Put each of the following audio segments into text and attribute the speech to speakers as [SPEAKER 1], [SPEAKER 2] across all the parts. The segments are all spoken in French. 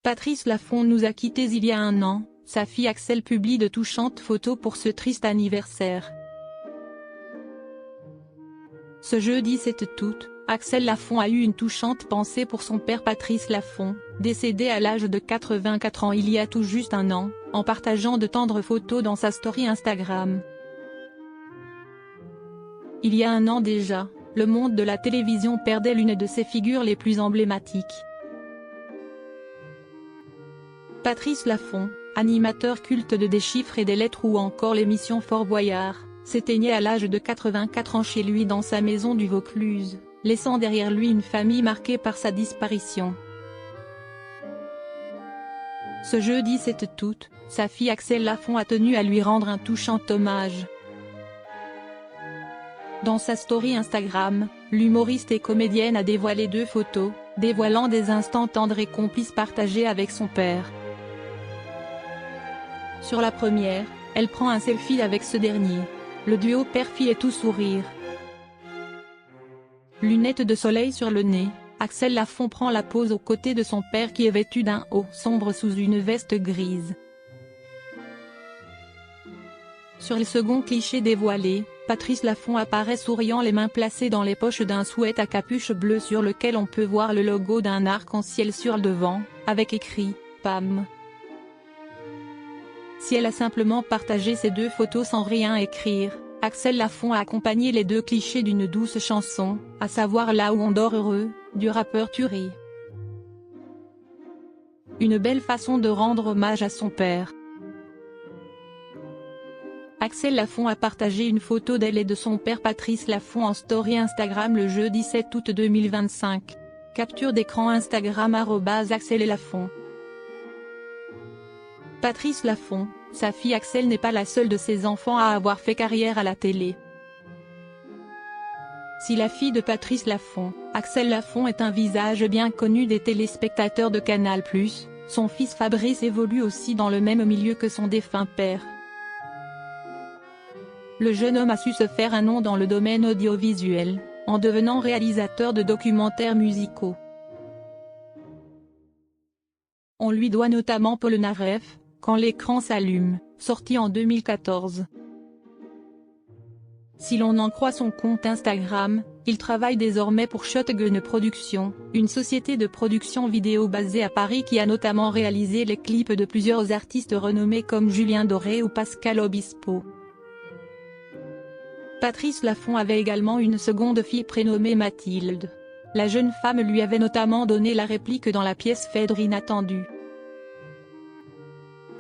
[SPEAKER 1] Patrice Laffont nous a quittés il y a un an, sa fille Axelle publie de touchantes photos pour ce triste anniversaire. Ce jeudi 7 août, Axelle Laffont a eu une touchante pensée pour son père Patrice Laffont, décédé à l'âge de 84 ans il y a tout juste un an, en partageant de tendres photos dans sa story Instagram. Il y a un an déjà, le monde de la télévision perdait l'une de ses figures les plus emblématiques. Patrice Laffont, animateur culte de Des chiffres et des lettres ou encore l'émission Fort Boyard, s'éteignait à l'âge de 84 ans chez lui dans sa maison du Vaucluse, laissant derrière lui une famille marquée par sa disparition. Ce jeudi 7 août, sa fille Axelle Laffont a tenu à lui rendre un touchant hommage. Dans sa story Instagram, l'humoriste et comédienne a dévoilé 2 photos, dévoilant des instants tendres et complices partagés avec son père. Sur la première, elle prend un selfie avec ce dernier. Le duo père-fille est tout sourire. Lunettes de soleil sur le nez, Axelle Laffont prend la pose aux côtés de son père qui est vêtu d'un haut sombre sous une veste grise. Sur le second cliché dévoilé, Patrice Laffont apparaît souriant, les mains placées dans les poches d'un sweat à capuche bleue sur lequel on peut voir le logo d'un arc-en-ciel sur le devant, avec écrit « PAM ». Si elle a simplement partagé ces 2 photos sans rien écrire, Axelle Laffont a accompagné les 2 clichés d'une douce chanson, à savoir Là où on dort heureux, du rappeur Turi. Une belle façon de rendre hommage à son père. Axelle Laffont a partagé une photo d'elle et de son père Patrice Laffont en story Instagram le jeudi 7 août 2025. Capture d'écran Instagram @Axelle Laffont. Patrice Laffont, sa fille Axelle n'est pas la seule de ses enfants à avoir fait carrière à la télé. Si la fille de Patrice Laffont, Axelle Laffont est un visage bien connu des téléspectateurs de Canal+, son fils Fabrice évolue aussi dans le même milieu que son défunt père. Le jeune homme a su se faire un nom dans le domaine audiovisuel, en devenant réalisateur de documentaires musicaux. On lui doit notamment Polnareff, Quand l'écran s'allume, sorti en 2014. Si l'on en croit son compte Instagram, il travaille désormais pour Shotgun Productions, une société de production vidéo basée à Paris qui a notamment réalisé les clips de plusieurs artistes renommés comme Julien Doré ou Pascal Obispo. Patrice Laffont avait également une seconde fille prénommée Mathilde. La jeune femme lui avait notamment donné la réplique dans la pièce Phèdre inattendue.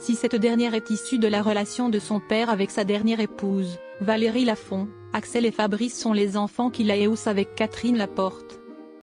[SPEAKER 1] Si cette dernière est issue de la relation de son père avec sa dernière épouse, Valérie Laffont, Axelle et Fabrice sont les enfants qu'il a et avec Catherine Laporte.